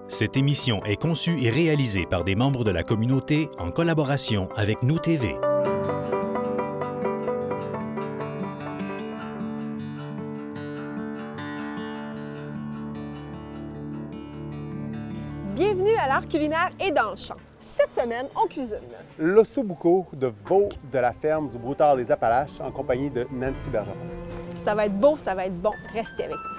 Cette émission est conçue et réalisée par des membres de la communauté en collaboration avec Nous TV. Bienvenue à l'art culinaire et dans le champ. Cette semaine, on cuisine. L'ossobuco de veau de la ferme du Broutard des Appalaches en compagnie de Nancy Bergeron. Ça va être beau, ça va être bon. Restez avec nous.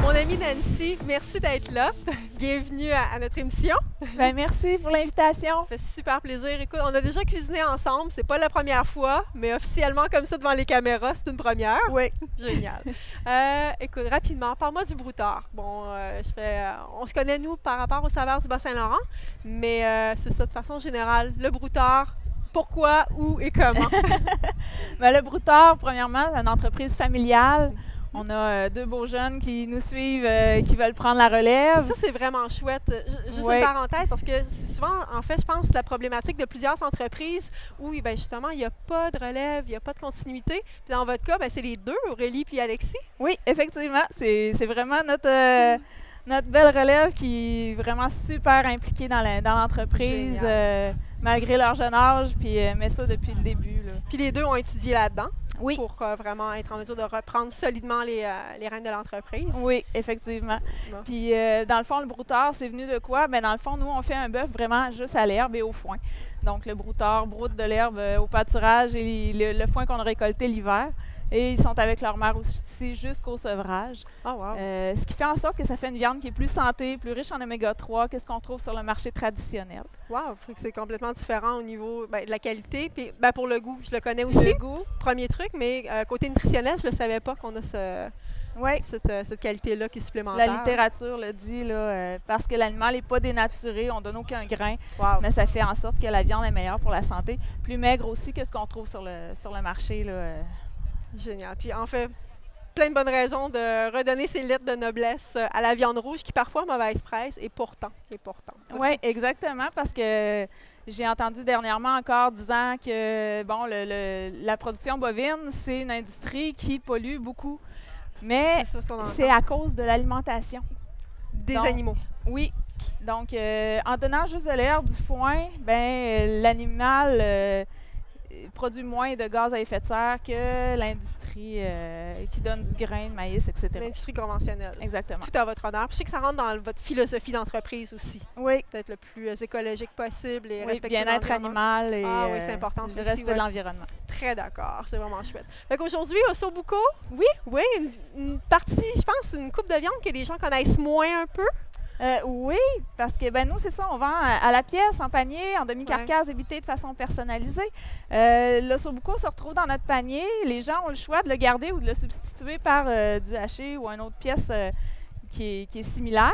Mon amie Nancy, merci d'être là. Bienvenue à notre émission. Bien, merci pour l'invitation. Ça fait super plaisir. Écoute, on a déjà cuisiné ensemble. C'est pas la première fois, mais officiellement comme ça devant les caméras, c'est une première. Oui. Génial. Écoute, rapidement, parle-moi du Broutard. Bon, on se connaît, nous, par rapport aux saveurs du Bas-Saint-Laurent, mais c'est ça, de façon générale, le Broutard, pourquoi, où et comment? Bien, le Broutard, premièrement, c'est une entreprise familiale. On a deux beaux jeunes qui nous suivent, qui veulent prendre la relève. Ça, c'est vraiment chouette. Juste Oui. une parenthèse, parce que souvent, en fait, je pense que la problématique de plusieurs entreprises où, bien, justement, il n'y a pas de relève, il n'y a pas de continuité. Puis dans votre cas, bien, c'est les deux, Aurélie puis Alexis. Oui, effectivement, c'est vraiment notre belle relève qui est vraiment super impliquée dans l'entreprise, malgré leur jeune âge, puis mais ça depuis le début, là. Puis les deux ont étudié là-dedans. Oui. Pour vraiment être en mesure de reprendre solidement les rênes de l'entreprise. Oui, effectivement. Bon. Puis, dans le fond, le Broutard, c'est venu de quoi? Bien, dans le fond, nous, on fait un bœuf vraiment juste à l'herbe et au foin. Donc, le Broutard broute de l'herbe au pâturage et le foin qu'on a récolté l'hiver. Et ils sont avec leur mère aussi jusqu'au sevrage. Oh, wow. Ce qui fait en sorte que ça fait une viande qui est plus santé, plus riche en oméga 3 que ce qu'on trouve sur le marché traditionnel. Wow, fait que c'est complètement différent au niveau de la qualité. Puis pour le goût, je le connais aussi. Le goût. Premier truc, mais côté nutritionnel, je ne le savais pas qu'on a Oui. cette qualité-là qui est supplémentaire. La littérature le dit, là, parce que l'animal n'est pas dénaturé, on donne aucun grain, Wow. mais ça fait en sorte que la viande est meilleure pour la santé, plus maigre aussi que ce qu'on trouve sur le marché. Là. Génial. Puis en fait, plein de bonnes raisons de redonner ses lettres de noblesse à la viande rouge qui parfois a mauvaise presse et pourtant. Oui, exactement, parce que j'ai entendu dernièrement encore disant que bon, la production bovine, c'est une industrie qui pollue beaucoup, mais C'est ça ce qu'on entend. c'est à cause de l'alimentation. Des Donc, animaux. Oui. Donc, en donnant juste de l'herbe, du foin, ben l'animal produit moins de gaz à effet de serre que l'industrie qui donne du grain, de maïs, etc. L'industrie conventionnelle. Exactement. Tout à votre honneur. Puis je sais que ça rentre dans votre philosophie d'entreprise aussi. Oui. Peut-être le plus écoligique possible et Oui, respectueux de bien-être l'environnement. animal et Ah oui, c'est important, ça le aussi, respect ouais. de l'environnement. Très d'accord, c'est vraiment chouette. Fait qu'aujourd'hui, Ossobuco, Oui. oui, une partie, je pense, une coupe de viande que les gens connaissent moins un peu. Oui, parce que ben nous, c'est ça, on vend à la pièce, en panier, en demi-carcasse, ébité de façon personnalisée. L'ossobuco se retrouve dans notre panier. Les gens ont le choix de le garder ou de le substituer par du haché ou une autre pièce qui est similaire.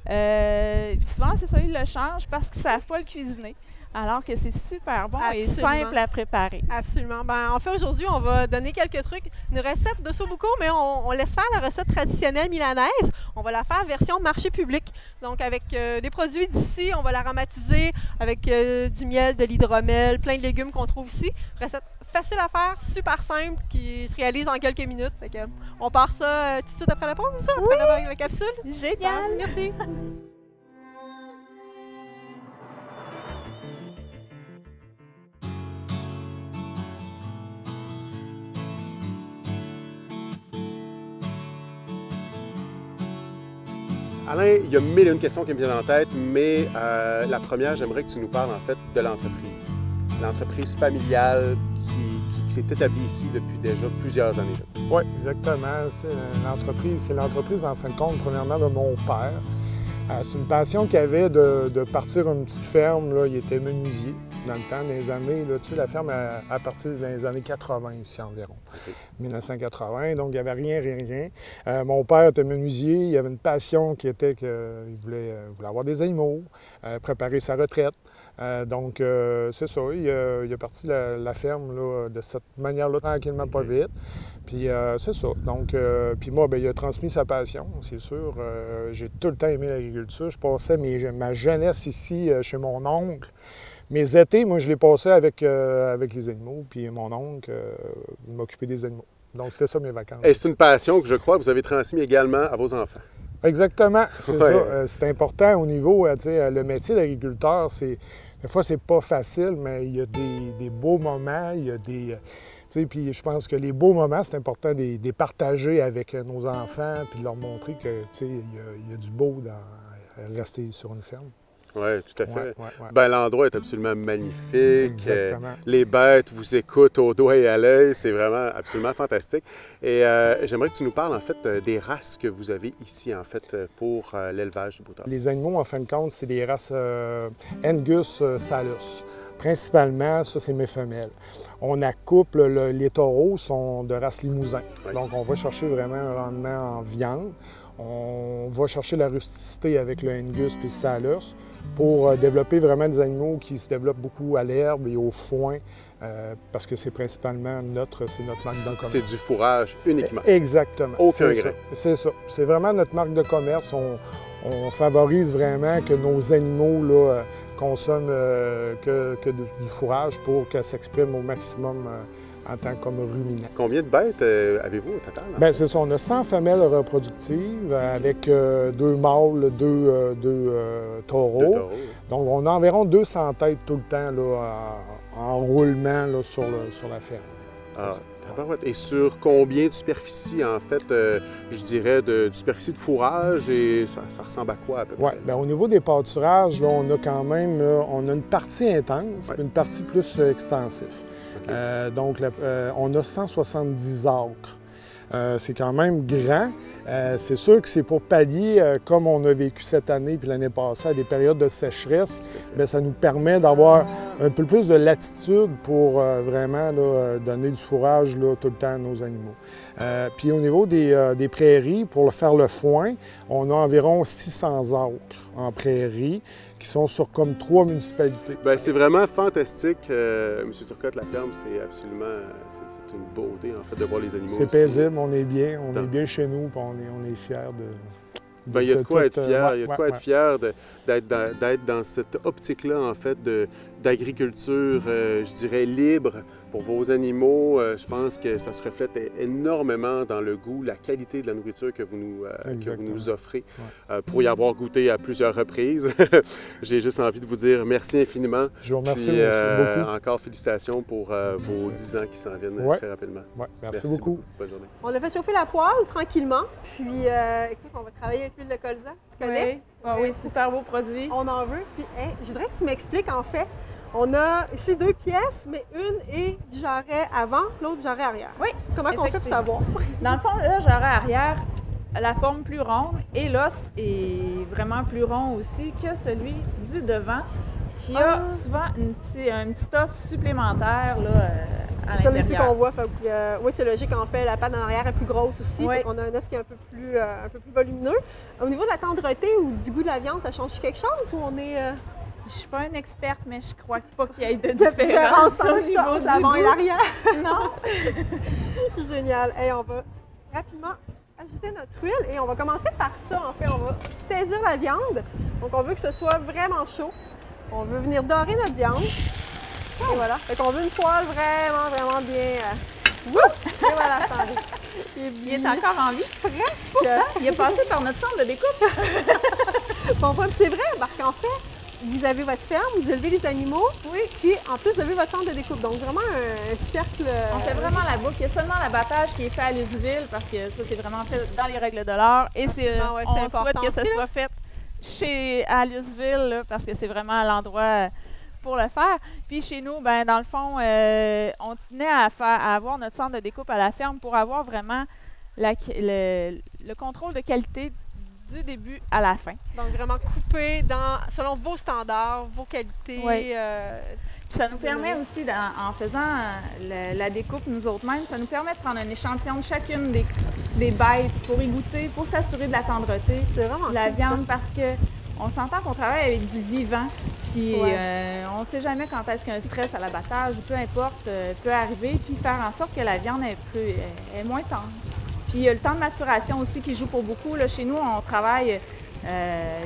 Puis souvent, c'est ça, ils le changent parce qu'ils ne savent pas le cuisiner. Alors que c'est super bon et Absolument. simple à préparer. Absolument. Ben, en fait, aujourd'hui, on va donner quelques trucs. Une recette d'ossobuco, mais on laisse faire la recette traditionnelle milanaise. On va la faire version marché public. Donc, avec des produits d'ici, on va l'aromatiser avec du miel, de l'hydromel, plein de légumes qu'on trouve ici. Recette facile à faire, super simple, qui se réalise en quelques minutes. Fait que, on part ça tout de suite après la pause, ça? Oui. Après la capsule? Génial! Merci. Alain, il y a mille et une questions qui me viennent en tête, mais la première, j'aimerais que tu nous parles en fait de l'entreprise. L'entreprise familiale qui s'est établie ici depuis déjà plusieurs années. Oui, exactement. C'est l'entreprise, en fin de compte, premièrement, de mon père. C'est une passion qu'il avait de partir une petite ferme. Là. Il était menuisier dans le temps, des années. Là, tu sais, la ferme à partir des années 80 ici environ. Okay. 1980, donc il n'y avait rien. Mon père était menuisier. Il avait une passion qui était qu'il voulait avoir des animaux, préparer sa retraite. Donc, c'est ça. Il a parti la ferme là, de cette manière-là, tranquillement, pas vite. Puis, c'est ça. Donc, puis moi, bien, il a transmis sa passion, c'est sûr. J'ai tout le temps aimé l'agriculture. Je passais ma jeunesse ici, chez mon oncle. Mes étés, moi, je les passais avec les animaux. Puis mon oncle m'occupait des animaux. Donc, c'était ça mes vacances. Et c'est une passion que je crois que vous avez transmise également à vos enfants. Exactement, c'est Ouais. ça. C'est important au niveau, tu sais, le métier d'agriculteur, des fois, c'est pas facile, mais il y a des beaux moments, il y a des... tu sais, puis je pense que les beaux moments, c'est important de les partager avec nos enfants, puis de leur montrer que, tu sais, il y a du beau dans rester sur une ferme. Oui, tout à fait. Ouais. Ben, l'endroit est absolument magnifique. Exactement. Les bêtes vous écoutent au doigt et à l'œil. C'est vraiment absolument fantastique. Et j'aimerais que tu nous parles, en fait, des races que vous avez ici, en fait, pour l'élevage du brouteur. Les animaux, en fin de compte, c'est des races Angus Salus. Principalement, ça, c'est mes femelles. On accouple, les taureaux sont de race limousin. Oui. Donc, on va chercher vraiment un rendement en viande. On va chercher la rusticité avec le Angus puis le Salus pour développer vraiment des animaux qui se développent beaucoup à l'herbe et au foin, parce que c'est principalement notre marque de commerce. C'est du fourrage uniquement. Exactement. Aucun C'est grain. ça. C'est ça. C'est vraiment notre marque de commerce. On favorise vraiment que nos animaux là, consomment du fourrage pour qu'elles s'expriment au maximum en tant que ruminants. Combien de bêtes avez-vous au total? Bien, c'est ça. On a 100 femelles reproductives avec 2 mâles, 2 taureaux. Deux taureaux. Donc, on a environ 200 têtes tout le temps là, en roulement là, sur la ferme. Ah, tabarouette. Et sur combien de superficie, en fait, je dirais, de superficie de fourrage, et ça ressemble à quoi à peu Oui, près? bien, au niveau des pâturages, là, on a quand même on a une partie intense, Ouais. une partie plus extensive. OK. Donc, on a 170 acres. C'est quand même grand. C'est sûr que c'est pour pallier, comme on a vécu cette année puis l'année passée, à des périodes de sécheresse, bien, ça nous permet d'avoir un peu plus de latitude pour vraiment là, donner du fourrage là, tout le temps à nos animaux. Puis au niveau des prairies, pour faire le foin, on a environ 600 acres en prairies qui sont sur comme 3 municipalités. Ben, c'est vraiment fantastique, Monsieur Turcotte, la ferme, c'est absolument, c'est une beauté, en fait, de voir les animaux. C'est ici. paisible, on est bien, on Dans- est bien chez nous, puis on est fiers de... Ben, il y a de quoi être fier, il y a de quoi ouais, être fier d'être dans cette optique-là, en fait, d'agriculture, je dirais, libre pour vos animaux. Je pense que ça se reflète énormément dans le goût, la qualité de la nourriture que vous nous offrez. Pour y avoir goûté à plusieurs reprises, j'ai juste envie de vous dire merci infiniment. Je vous remercie Puis, beaucoup. encore félicitations pour vos 10 ans qui s'en viennent Ouais. très rapidement. Ouais, merci beaucoup. Bonne journée. On a fait chauffer la poêle tranquillement. Puis, écoute, on va travailler avec l'huile de colza. Tu connais? Oui, super beau produit. On en veut. Puis, hey, je voudrais que tu m'expliques, en fait. On a ici 2 pièces, mais une est du jarret avant, l'autre du jarret arrière. Oui, Comment on fait pour savoir? Dans le fond, le jarret arrière, la forme plus ronde et l'os est vraiment plus rond aussi que celui du devant, qui a souvent un petit os supplémentaire là, à C'est celui-ci l'intérieur. qu'on voit. Fait que, oui, c'est logique, en fait. La patte en arrière est plus grosse aussi. Oui. On a un os qui est un peu plus volumineux. Au niveau de la tendreté ou du goût de la viande, ça change quelque chose ou on est... Je suis pas une experte, mais je crois pas qu'il y ait de différence différence au niveau entre du l'avant et goût. l'arrière? Non. Génial. Hey, on va rapidement ajouter notre huile et on va commencer par ça. En fait, on va saisir la viande. Donc, on veut que ce soit vraiment chaud. On veut venir dorer notre viande. Et voilà. Fait qu'on veut une poêle vraiment bien... Oups! Et voilà, attendez. Il est encore en vie. Presque. Il est passé par notre centre de découpe. Bon, c'est vrai, parce qu'en fait, vous avez votre ferme, vous élevez les animaux, Oui. puis en plus, vous avez votre centre de découpe. Donc, vraiment un cercle... On fait vraiment la boucle. Il y a seulement l'abattage qui est fait à l'usine parce que ça, c'est vraiment fait dans les règles de l'art. Et Absolument, ouais, c'est on important souhaite que ça aussi, soit fait à Louisville là, parce que c'est vraiment l'endroit pour le faire. Puis chez nous, ben dans le fond, on tenait à avoir notre centre de découpe à la ferme pour avoir vraiment le contrôle de qualité du début à la fin. Donc, vraiment coupé selon vos standards, vos qualités. Oui. Puis ça nous permet aussi, en faisant la découpe nous autres mêmes, ça nous permet de prendre un échantillon de chacune des bêtes pour y goûter, pour s'assurer de la tendreté C'est vraiment de la cool, viande, parce que on s'entend qu'on travaille avec du vivant. Puis on ne sait jamais quand est-ce qu'un stress à l'abattage ou peu importe peut arriver, puis faire en sorte que la viande est moins tendre. Puis il y a le temps de maturation aussi qui joue pour beaucoup. Là, chez nous, on travaille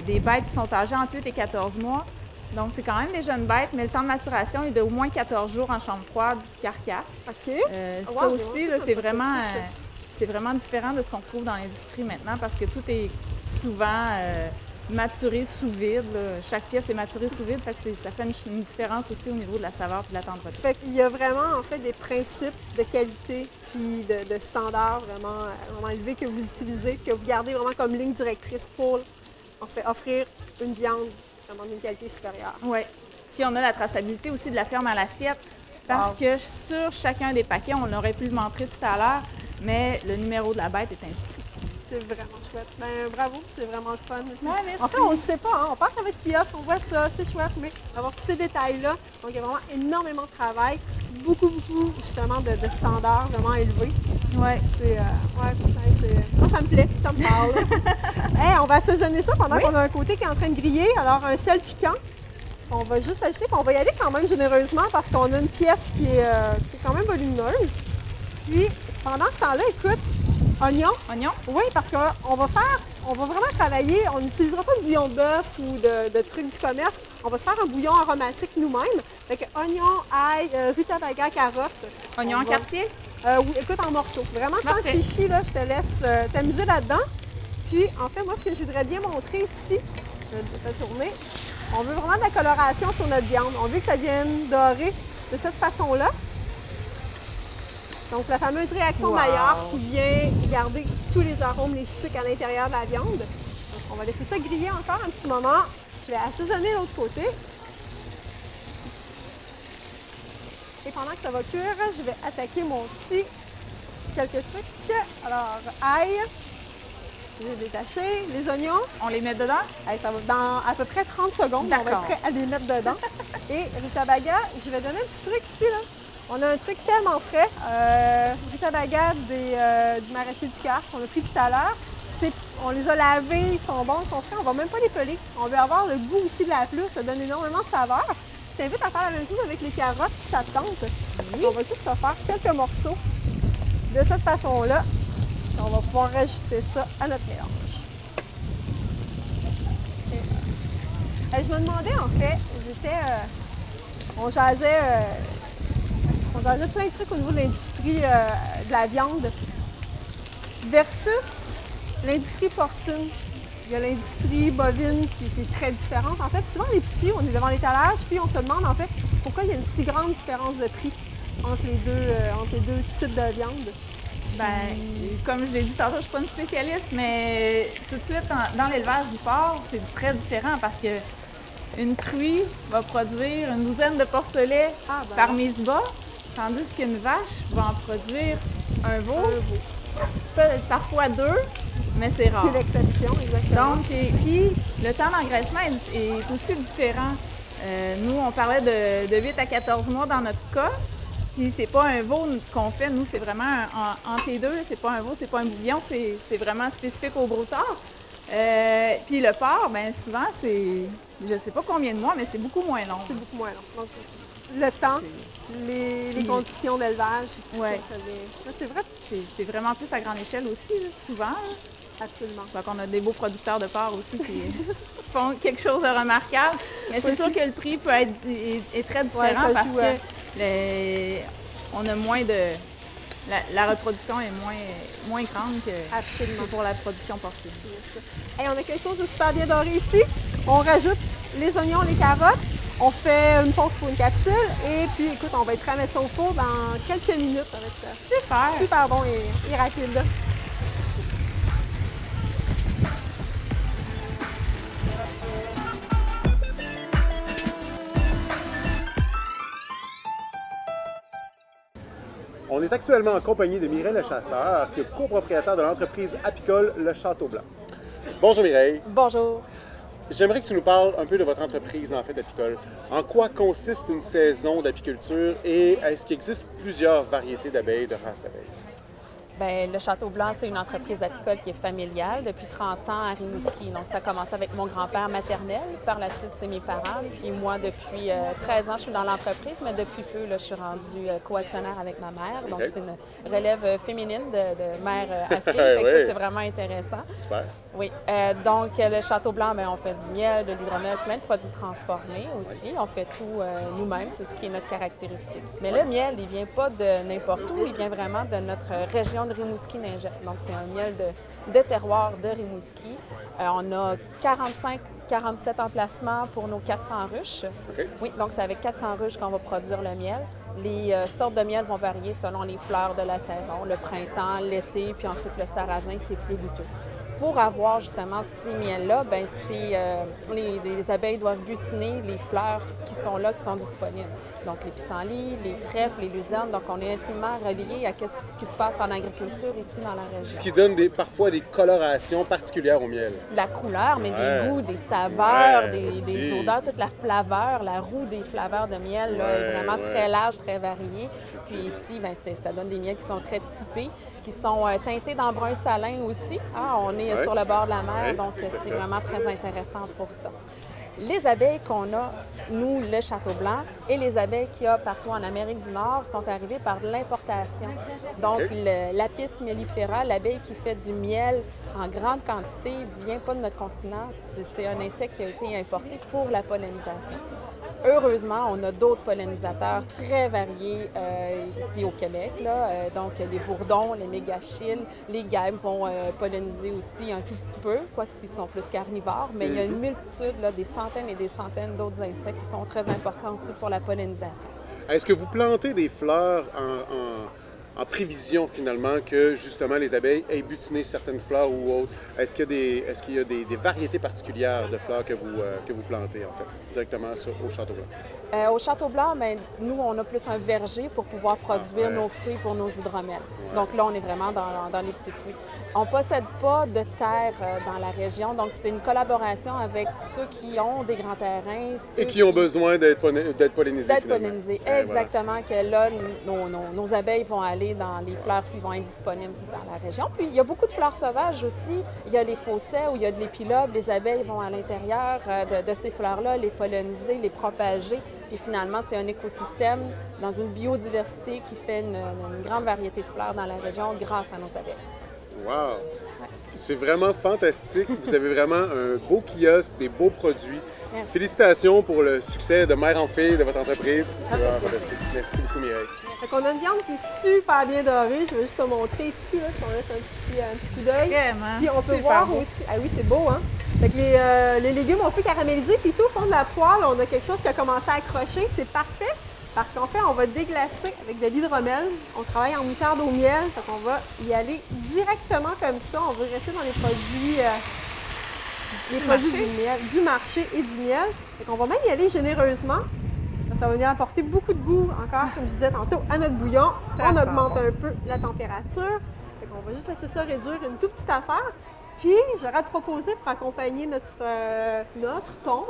des bêtes qui sont âgées entre 8 et 14 mois. Donc c'est quand même des jeunes bêtes, mais le temps de maturation est d'au moins 14 jours en chambre froide, carcasse. OK. Ça aussi, là, c'est vraiment différent de ce qu'on trouve dans l'industrie maintenant parce que tout est souvent maturé sous vide. Là. Chaque pièce est maturée sous vide, fait que ça fait une différence aussi au niveau de la saveur et de la tendreté. Fait qu'il y a vraiment en fait des principes de qualité puis de standards vraiment élevés que vous utilisez, que vous gardez vraiment comme ligne directrice pour en fait, offrir une viande vraiment d'une qualité supérieure. Oui. Puis on a la traçabilité aussi de la ferme à l'assiette parce que sur chacun des paquets, on aurait pu le montrer tout à l'heure, mais le numéro de la bête est inscrit. C'est vraiment chouette. Ben, bravo, c'est vraiment le fun. Ouais, merci. En fait, on ne le sait pas. Hein? On passe à votre kiosque, on voit ça, c'est chouette, mais d'avoir tous ces détails-là, donc il y a vraiment énormément de travail, beaucoup, justement, de standards vraiment élevés. Oui. Moi, ça me plaît, ça me parle. Hey, on va assaisonner ça pendant qu'on a un côté qui est en train de griller. Alors, un sel piquant. On va juste ajouter, puis on va y aller quand même généreusement parce qu'on a une pièce qui est quand même volumineuse. Puis, pendant ce temps-là, écoute, oignon. Oignon? Oui, parce qu'on va vraiment travailler, on n'utilisera pas de bouillon de bœuf ou de trucs du commerce, on va se faire un bouillon aromatique nous-mêmes. Fait que oignon, ail, rutabaga, carotte. Oignon en quartier? Oui, écoute, en morceaux. Vraiment sans chichi, là, je te laisse t'amuser là-dedans. Puis, en fait, moi, ce que je voudrais bien montrer ici, je vais tourner, on veut vraiment de la coloration sur notre viande. On veut que ça vienne doré de cette façon-là. Donc, la fameuse réaction Maillard qui vient garder tous les arômes, les sucres à l'intérieur de la viande. Donc, on va laisser ça griller encore un petit moment. Je vais assaisonner l'autre côté. Et pendant que ça va cuire, je vais attaquer mon petit quelques trucs. Alors, ail, j'ai détaché, les oignons. On les met dedans? Ça va dans à peu près 30 secondes. On va être prêt à les mettre dedans. Et rutabaga, je vais donner un petit truc ici, là. On a un truc tellement frais, rutabaga du maraîcher du cœur qu'on a pris tout à l'heure. On les a lavés, ils sont bons, ils sont frais, on ne va même pas les peler. On veut avoir le goût aussi de la pelure, ça donne énormément de saveur. Je t'invite à faire la même chose avec les carottes si ça te tente. Oui. On va juste se faire quelques morceaux de cette façon-là. On va pouvoir rajouter ça à notre mélange. Je me demandais en fait, on jasait plein de trucs au niveau de l'industrie de la viande versus l'industrie porcine. Il y a l'industrie bovine qui est très différente. En fait, souvent, l'épicerie, on est devant l'étalage, puis on se demande en fait pourquoi il y a une si grande différence de prix entre les deux types de viande. Bien, comme je l'ai dit tantôt, je ne suis pas une spécialiste, mais tout de suite, dans l'élevage du porc, c'est très différent parce que une truie va produire une douzaine de porcelets par mise-bas, tandis qu'une vache va en produire un veau, parfois deux, mais c'est rare. C'est l'exception, exactement. Donc, puis le temps d'engraissement est aussi différent. Nous, on parlait de 8 à 14 mois dans notre cas. Puis c'est pas un veau qu'on fait, nous, c'est vraiment entre les deux. C'est pas un veau, c'est pas un bouillon, c'est vraiment spécifique au broutard. Puis le porc, bien souvent, c'est, je sais pas combien de mois, mais c'est beaucoup moins long. C'est beaucoup moins long. Donc, le temps, les conditions d'élevage, c'est vrai. C'est vraiment plus à grande échelle aussi, là, souvent. Là. Absolument. Donc, on a des beaux producteurs de porc aussi qui font quelque chose de remarquable. Mais c'est sûr que le prix peut être est très différent parce que on a moins de... La reproduction est moins grande que pour la production porcine. Hey, on a quelque chose de super bien doré ici. On rajoute les oignons, les carottes. On fait une pause pour une capsule. Et puis, écoute, on va être prêt à mettre ça au four dans quelques minutes. Ça va être super bon et rapide. On est actuellement en compagnie de Mireille Lechasseur, qui est copropriétaire de l'entreprise apicole Le Château Blanc. Bonjour Mireille. Bonjour. J'aimerais que tu nous parles un peu de votre entreprise en fait apicole. En quoi consiste une saison d'apiculture et est-ce qu'il existe plusieurs variétés d'abeilles de race d'abeilles? Bien, le Château Blanc, c'est une entreprise apicole qui est familiale depuis 30 ans à Rimouski. Donc, ça a commencé avec mon grand-père maternel. Par la suite, c'est mes parents. Puis moi, depuis 13 ans, je suis dans l'entreprise, mais depuis peu, là, je suis rendue co-actionnaire avec ma mère. Donc, c'est une relève féminine de mère à fille. Fait que ça, c'est vraiment intéressant. Super. Oui. Donc, le Château Blanc, bien, on fait du miel, de l'hydromel, plein de produits transformés aussi. On fait tout nous-mêmes. C'est ce qui est notre caractéristique. Mais le miel, il vient pas de n'importe où. Il vient vraiment de notre région de Rimouski-Ningette. Donc, c'est un miel de terroir de Rimouski. On a 47 emplacements pour nos 400 ruches. OK. Oui, donc c'est avec 400 ruches qu'on va produire le miel. Les sortes de miel vont varier selon les fleurs de la saison, le printemps, l'été, puis ensuite le sarrasin qui est plus goûteux. Pour avoir justement ces miels-là, bien, les abeilles doivent butiner les fleurs qui sont là, qui sont disponibles. Donc, les pissenlits, les trèfles, les luzernes. Donc, on est intimement relié à ce qui se passe en agriculture ici dans la région. Ce qui donne parfois des colorations particulières au miel. La couleur, mais des goûts, des saveurs, des aussi. odeurs, toute la flaveur, la roue des flaveurs de miel là, est vraiment très large, très variée. Puis ici, bien, ça donne des miels qui sont très typés, qui sont teintés d'embrun salin aussi. Ah, on est sur le bord de la mer, donc c'est vraiment très intéressant pour ça. Les abeilles qu'on a, nous, le Château Blanc, et les abeilles qu'il y a partout en Amérique du Nord sont arrivées par de l'importation. Donc, l'Apis mellifera, l'abeille qui fait du miel en grande quantité, ne vient pas de notre continent. C'est un insecte qui a été importé pour la pollinisation. Heureusement, on a d'autres pollinisateurs très variés ici au Québec. Donc, les bourdons, les mégachilles, les guêpes vont polliniser aussi un tout petit peu, quoique ils sont plus carnivores. Mais il y a une multitude, des centaines et des centaines d'autres insectes qui sont très importants aussi pour la pollinisation. Est-ce que vous plantez des fleurs en prévision, finalement, que, justement, les abeilles aient butiné certaines fleurs ou autres? Est-ce qu'il y a des variétés particulières de fleurs que vous plantez, en fait, directement au Château Blanc? Au Château Blanc, bien, nous, on a plus un verger pour pouvoir produire nos fruits pour nos hydromels. Donc là, on est vraiment dans les petits fruits. On ne possède pas de terre dans la région, donc c'est une collaboration avec ceux qui ont des grands terrains. Et qui ont besoin d'être pollinisés, D'être pollinisés, exactement. Voilà. Que là, nos abeilles vont aller dans les fleurs qui vont être disponibles dans la région. Puis, il y a beaucoup de fleurs sauvages aussi. Il y a les fossets où il y a de l'épilobe. Les abeilles vont à l'intérieur de ces fleurs-là, les polliniser, les propager. Puis finalement, c'est un écosystème dans une biodiversité qui fait une grande variété de fleurs dans la région grâce à nos abeilles. Wow! Ouais. C'est vraiment fantastique. Vous avez vraiment un beau kiosque, des beaux produits. Merci. Félicitations pour le succès de mère en fille de votre entreprise. C'est vraiment fantastique. Merci beaucoup, Mireille. Fait qu'on a une viande qui est super bien dorée. Je vais juste te montrer ici, là, si on laisse un petit coup d'œil. Vraiment. Puis on peut voir beau. aussi. Ah oui, c'est beau, hein? Fait que les légumes ont fait caraméliser. Puis ici, au fond de la poêle, on a quelque chose qui a commencé à accrocher. C'est parfait parce qu'en fait, on va déglacer avec de l'hydromel. On travaille en moutarde au miel. Fait qu'on va y aller directement comme ça. On va rester dans les produits du miel, du marché et du miel. Fait qu'on va même y aller généreusement. Ça va venir apporter beaucoup de goût, encore, comme je disais tantôt, à notre bouillon. On augmente un peu la température. Fait qu'on va juste laisser ça réduire une toute petite affaire. Puis, j'aurais à te proposer pour accompagner notre thon,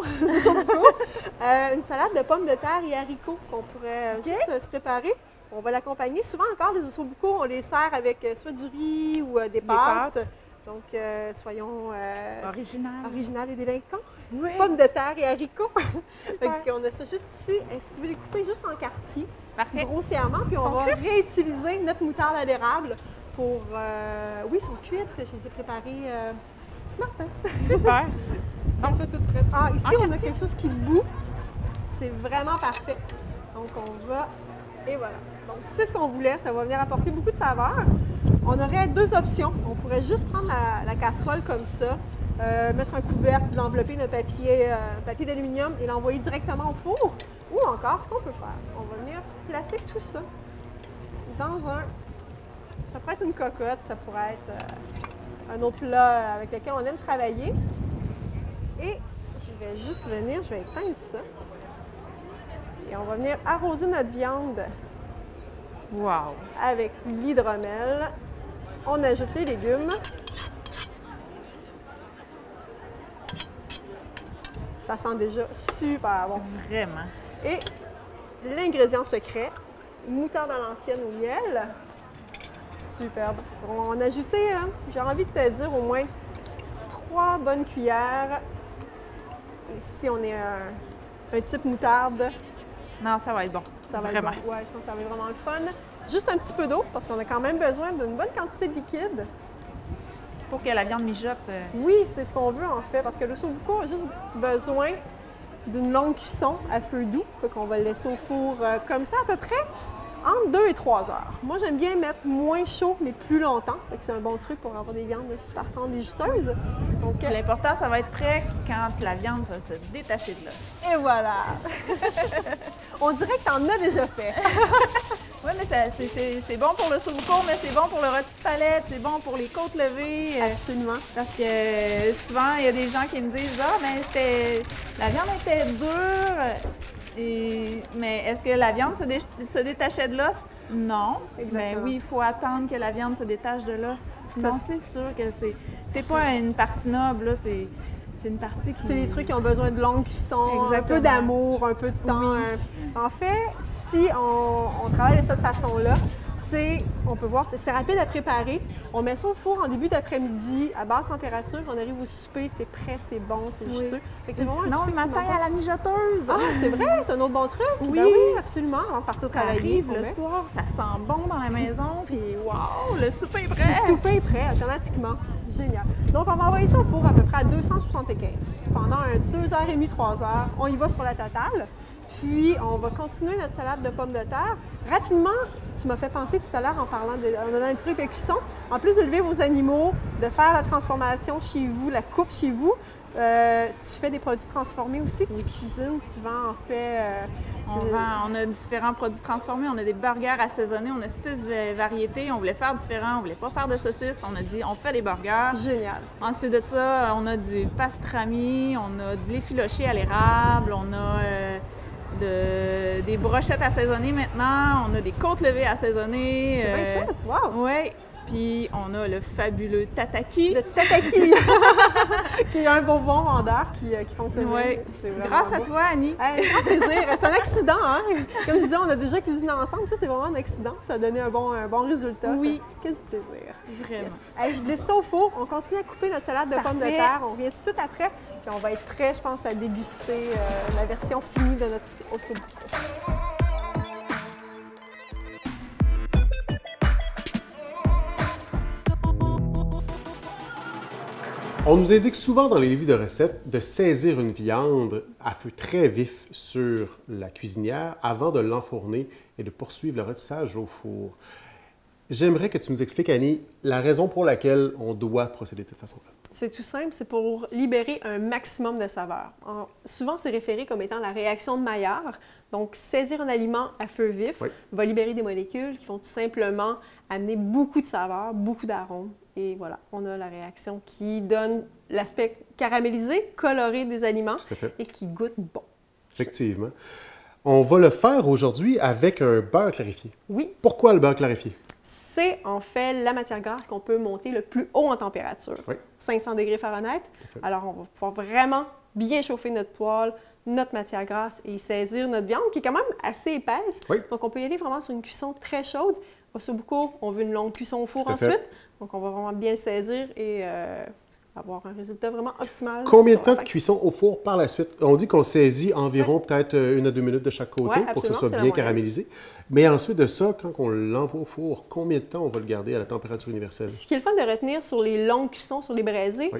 une salade de pommes de terre et haricots qu'on pourrait juste se préparer. On va l'accompagner. Souvent encore, les ossobuco, on les sert avec soit du riz ou des pâtes. Donc, soyons original et délinquants. Oui. Pommes de terre et haricots. On a ça juste ici. Si tu veux les couper juste en quartiers, grossièrement, puis on va réutiliser notre moutarde à l'érable pour... oui, ils sont cuites. Je les ai préparées ce matin. Super. On se fait tout prêt. Ah, ici, on a quelque chose qui bout. C'est vraiment parfait. Donc, on va... Et voilà. Donc, c'est ce qu'on voulait. Ça va venir apporter beaucoup de saveur. On aurait deux options. On pourrait juste prendre la casserole comme ça, mettre un couvercle, l'envelopper d'un papier d'aluminium et l'envoyer directement au four. Ou encore, ce qu'on peut faire, on va venir placer tout ça dans un... Ça pourrait être une cocotte, ça pourrait être un autre plat avec lequel on aime travailler. Et je vais juste venir, je vais éteindre ça. Et on va venir arroser notre viande avec l'hydromel. On ajoute les légumes. Ça sent déjà super bon. Vraiment. Et l'ingrédient secret, moutarde à l'ancienne au miel. Superbe. On va en ajouter, hein, j'ai envie de te dire, au moins 3 bonnes cuillères. Ici, on est un type moutarde. Non, ça va être bon. Ça va vraiment. être bon. Ouais, je pense que ça va être vraiment le fun. Juste un petit peu d'eau, parce qu'on a quand même besoin d'une bonne quantité de liquide. Pour que la viande mijote. Oui, c'est ce qu'on veut en fait, parce que le l'ossobuco a juste besoin d'une longue cuisson à feu doux. Fait qu'on va le laisser au four comme ça à peu près entre 2 et 3 heures. Moi, j'aime bien mettre moins chaud, mais plus longtemps. Fait que c'est un bon truc pour avoir des viandes super tendres et juteuses. Donc, l'important, ça va être prêt quand la viande va se détacher de l'os. et voilà! On dirait que t'en as déjà fait. Oui, mais c'est bon pour le sobuco, mais c'est bon pour le rôti de palette, c'est bon pour les côtes levées. Absolument. Parce que souvent, il y a des gens qui me disent « Ah, mais la viande était dure. » Mais est-ce que la viande se détachait de l'os? Non. Exactement. Mais oui, il faut attendre que la viande se détache de l'os. Sinon, c'est sûr que c'est pas une partie noble, là, c'est une partie qui... C'est les trucs qui ont besoin de longue cuisson, Exactement. un peu d'amour, un peu de temps. Oui. En fait, si on travaille de cette façon-là, on peut voir, c'est rapide à préparer. On met ça au four en début d'après-midi à basse température. On arrive au souper, c'est prêt, c'est bon, c'est juteux. Fait que c'est vraiment un Sinon, truc le matin qui à la mijoteuse. Ah, c'est vrai, c'est un autre bon truc. Oui. Ben oui, absolument. Avant de partir Ça travailler. arrive on le met. soir, ça sent bon dans la maison, puis wow, le souper est prêt! Le souper est prêt automatiquement. Génial. Donc, on va envoyer ça au four à peu près à 275 pendant 2h30, 3 heures. On y va sur la totale. Puis, on va continuer notre salade de pommes de terre. Rapidement, tu m'as fait penser tout à l'heure en donnant un truc de cuisson. En plus d'élever vos animaux, de faire la transformation chez vous, la coupe chez vous, tu fais des produits transformés aussi. Tu cuisines, tu vends en fait... On a différents produits transformés. On a des burgers assaisonnés. On a 6 variétés. On voulait faire différent. On voulait pas faire de saucisses. On a dit, on fait des burgers. Génial. Ensuite de ça, on a du pastrami. On a de l'effiloché à l'érable. On a des brochettes assaisonnées maintenant. On a des côtes levées assaisonnées. C'est bien chouette. Wow! Oui. Puis on a le fabuleux tataki. Le tataki! Qui est un bonbon vendeur qui fonctionne bien. Oui. Grâce à toi, Annie. Hey, grand plaisir. C'est un accident, hein? Comme je disais, on a déjà cuisiné ensemble. Ça, c'est vraiment un accident. Ça a donné un bon résultat. Oui. Quel du plaisir. Vraiment. Yes. Hey, je glisse ça au four. On continue à couper notre salade de pommes de terre. On revient tout de suite après. Puis on va être prêt, je pense, à déguster la version finie de notre ossobuco. On nous indique souvent dans les livres de recettes de saisir une viande à feu très vif sur la cuisinière avant de l'enfourner et de poursuivre le rôtissage au four. J'aimerais que tu nous expliques, Annie, la raison pour laquelle on doit procéder de cette façon-là. C'est tout simple, c'est pour libérer un maximum de saveur. Souvent, c'est référé comme étant la réaction de Maillard. Donc, saisir un aliment à feu vif va libérer des molécules qui vont tout simplement amener beaucoup de saveur, beaucoup d'arômes. Et voilà, on a la réaction qui donne l'aspect caramélisé, coloré des aliments et qui goûte bon. Effectivement. On va le faire aujourd'hui avec un beurre clarifié. Oui. Pourquoi le beurre clarifié? C'est en fait la matière grasse qu'on peut monter le plus haut en température, 500 degrés Fahrenheit. Alors, on va pouvoir vraiment bien chauffer notre poêle, notre matière grasse et saisir notre viande qui est quand même assez épaisse. Donc, on peut y aller vraiment sur une cuisson très chaude. Ossobuco, on veut une longue cuisson au four ensuite. Donc, on va vraiment bien le saisir et avoir un résultat vraiment optimal. Combien de temps de cuisson au four par la suite? On dit qu'on saisit environ peut-être 1 à 2 minutes de chaque côté pour que ce soit bien caramélisé. Mais ensuite de ça, quand on l'envoie au four, combien de temps on va le garder à la température universelle? Ce qui est le fun de retenir sur les longues cuissons, sur les braisés,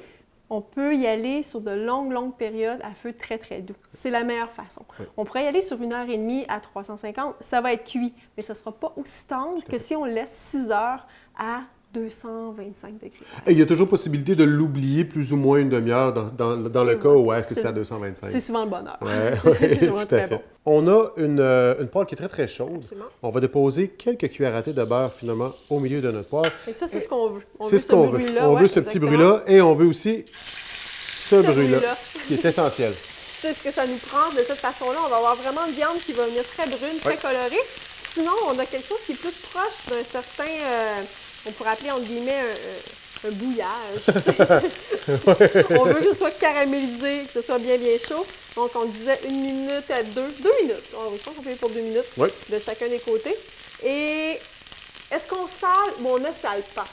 on peut y aller sur de longues périodes à feu très, très doux. C'est la meilleure façon. On pourrait y aller sur 1h30 à 350. Ça va être cuit, mais ça ne sera pas aussi tendre que si on le laisse 6 heures à 225 degrés. Et il y a toujours possibilité de l'oublier plus ou moins une demi-heure dans le cas où est-ce que c'est à 225. C'est souvent le bonheur. Oui, tout à fait. Bon. On a une poêle qui est très, très chaude. Absolument. On va déposer quelques cuillères à thé de beurre, finalement, au milieu de notre poêle. Et ça, c'est ce qu'on veut. C'est ce qu'on veut. On veut ce petit bruit-là et on veut aussi ce bruit-là, qui est essentiel. C'est ce que ça nous prend de cette façon-là. On va avoir vraiment une viande qui va venir très brune, très colorée. Sinon, on a quelque chose qui est plus proche d'un certain... on pourrait appeler, entre guillemets, un bouillage. On veut que ce soit caramélisé, que ce soit bien chaud. Donc, on disait 1 minute à 2 minutes. Je pense qu'on fait pour 2 minutes de chacun des côtés. Et Est-ce qu'on sale ou on ne sale pas?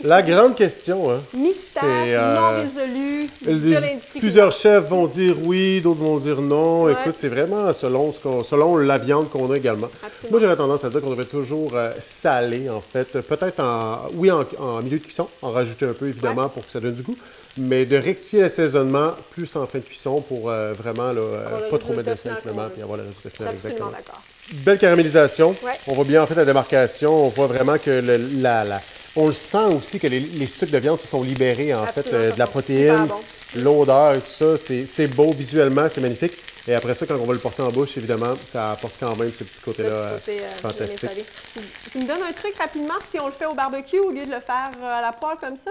La grande question, hein? Mystère non résolu de l'industrie. Plusieurs chefs vont dire oui, d'autres vont dire non. Ouais. Écoute, c'est vraiment selon la viande qu'on a également. Absolument. Moi, j'aurais tendance à dire qu'on devrait toujours saler, en fait. Peut-être en milieu de cuisson, en rajouter un peu, évidemment, pour que ça donne du goût. Mais de rectifier l'assaisonnement plus en fin de cuisson pour vraiment pas trop mettre de sel, finalement, puis avoir le résultat final. Je suis absolument Exactement. d'accord. Belle caramélisation. Ouais. On voit bien, en fait, la démarcation. On voit vraiment que on le sent aussi que les sucres de viande se sont libérés, en Absolument, fait, de la ça sent protéine, super bon. l'odeur et tout ça. C'est beau visuellement, c'est magnifique. Et après ça, quand on va le porter en bouche, évidemment, ça apporte quand même ce petit côté-là fantastique. Bien salé. Tu me donnes un truc rapidement si on le fait au barbecue au lieu de le faire à la poêle comme ça?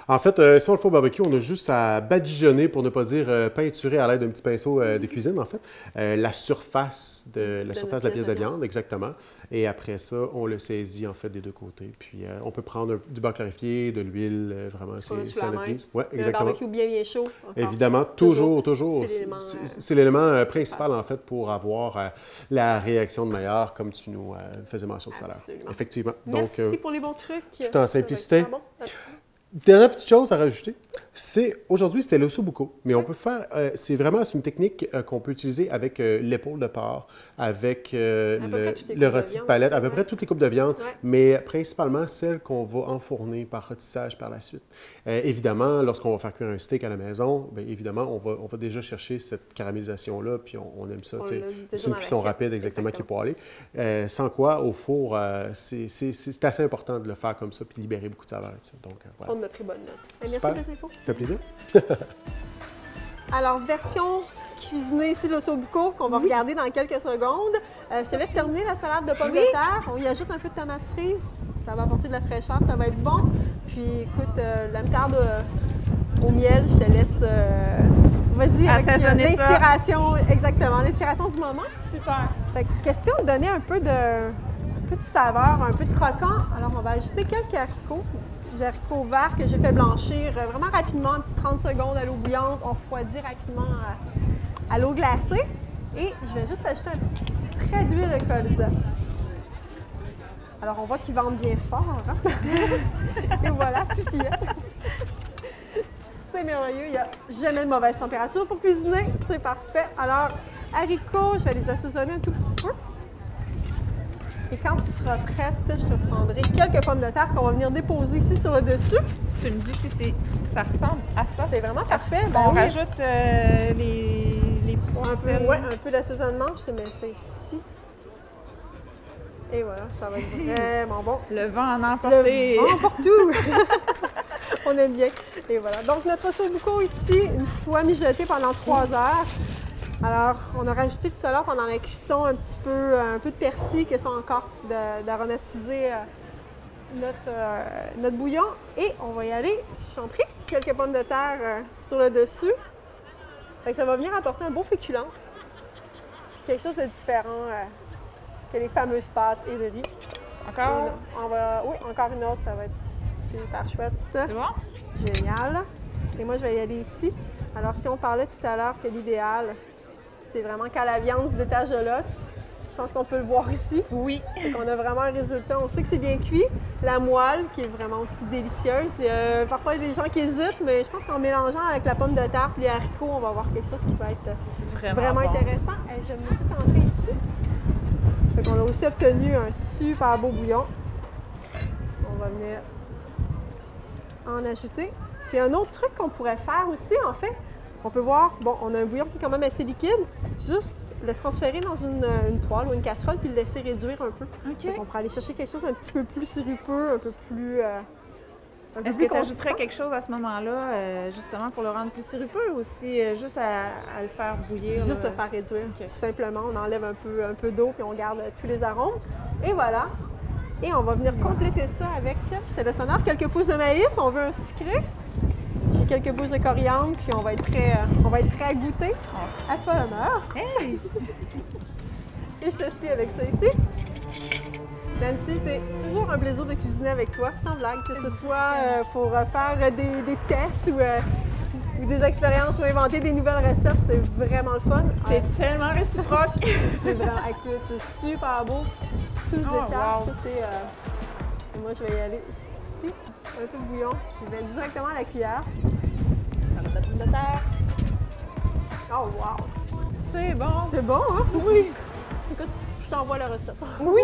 En fait, si on le fait au barbecue, on a juste à badigeonner, pour ne pas dire peinturer à l'aide d'un petit pinceau de cuisine, en fait, la surface de la pièce de viande, exactement. Et après ça, on le saisit, en fait, des deux côtés. Puis, on peut prendre du beurre clarifié, de l'huile, vraiment, c'est à notre guise. Oui, exactement. Le barbecue bien chaud. Évidemment, toujours. C'est l'élément principal, principal. en fait, pour avoir la réaction de Maillard, comme tu nous faisais mention tout à l'heure. Absolument. Effectivement. Merci Donc, pour les bons trucs. tout en simplicité. Ça va être super bon. Dernière petite chose à rajouter, aujourd'hui c'était l'osso bucco, mais on peut faire, c'est une technique qu'on peut utiliser avec l'épaule de porc, avec le rôti de palette, à peu près toutes les coupes de viande, mais principalement celles qu'on va enfourner par rôtissage par la suite. Évidemment, lorsqu'on va faire cuire un steak à la maison, bien évidemment, on va déjà chercher cette caramélisation-là, puis on aime ça. C'est une cuisson rapide, exactement, qui est poêlée. Sans quoi, au four, c'est assez important de le faire comme ça, puis libérer beaucoup de saveur. Donc, voilà. On a pris bonne note. Merci Super. pour les infos. Ça fait plaisir. Alors, version cuisinée ici de l'osso bucco qu'on va regarder dans quelques secondes. Je te laisse terminer la salade de pommes de terre. On y ajoute un peu de tomates cerises. Ça va apporter de la fraîcheur, ça va être bon. Puis, écoute, la moutarde au miel, je te laisse... Vas-y, avec l'inspiration, exactement, l'inspiration du moment. Super. Fait que, question de donner un peu de saveur, un peu de croquant. Alors, on va ajouter quelques haricots. Des haricots verts que j'ai fait blanchir vraiment rapidement, un petit 30 secondes à l'eau bouillante. On refroidit rapidement à l'eau glacée. Et je vais juste ajouter un trait d'huile de colza. Alors, on voit qu'ils vendent bien fort. Hein? Et voilà, tout y est. C'est merveilleux. Il n'y a jamais de mauvaise température pour cuisiner. C'est parfait. Alors, haricots, je vais les assaisonner un tout petit peu. Et quand tu seras prête, je te prendrai quelques pommes de terre qu'on va venir déposer ici sur le dessus. Tu me dis si ça ressemble à ça? C'est vraiment parfait. On rajoute les poissons. Un peu d'assaisonnement. Je te mets ça ici. Et voilà, ça va être vraiment bon. Le vent en emporté. Le vent emporte tout. On aime bien. Et voilà. Donc, notre osso bucco ici, une fois mijoté pendant 3 heures. Alors, on a rajouté tout à l'heure pendant la cuisson un peu de persil, qui sont encore d'aromatiser notre bouillon. Et on va y aller, j'en prie, quelques pommes de terre sur le dessus. Fait que ça va venir apporter un beau féculent. Puis quelque chose de différent que les fameuses pâtes et le riz. Encore? Oui, encore une autre, ça va être super chouette. C'est bon? Génial. Et moi, je vais y aller ici. Alors, si on parlait tout à l'heure que l'idéal, c'est vraiment quand la viande se détache de l'os. Je pense qu'on peut le voir ici. Oui. On a vraiment un résultat. On sait que c'est bien cuit. La moelle, qui est vraiment aussi délicieuse. Parfois, il y a des gens qui hésitent, mais je pense qu'en mélangeant avec la pomme de terre et les haricots, on va avoir quelque chose qui va être vraiment bon. intéressant. Je vais me laisser tenter ici. On a aussi obtenu un super beau bouillon. On va venir en ajouter. Puis un autre truc qu'on pourrait faire aussi, en fait, on peut voir, bon, on a un bouillon qui est quand même assez liquide, juste le transférer dans une poêle ou une casserole puis le laisser réduire un peu. OK. Donc, on pourrait aller chercher quelque chose un petit peu plus sirupeux, un peu plus Est-ce que tu ajouterais quelque chose à ce moment-là, justement, pour le rendre plus sirupeux ou aussi juste à le faire bouillir? Juste le faire réduire, tout simplement. On enlève un peu d'eau puis on garde tous les arômes. Et voilà. Et on va venir compléter ça avec, je te laisse honneur, quelques pousses de maïs. On veut un sucré. J'ai quelques pousses de coriandre, puis on va être prêt à goûter. À toi l'honneur. Hey! Et je te suis avec ça ici. Nancy, c'est toujours un plaisir de cuisiner avec toi, sans blague, que ce soit pour faire des tests ou des expériences ou inventer des nouvelles recettes. C'est vraiment le fun. C'est tellement réciproque. C'est vraiment, écoute, c'est super beau. Tout se détache, tout est Et moi, je vais y aller ici, un peu de bouillon. Je vais directement à la cuillère. Ça va de la pomme de terre. Oh, wow! C'est bon. C'est bon, hein? Oui. Écoute, je t'envoie la recette. Oui.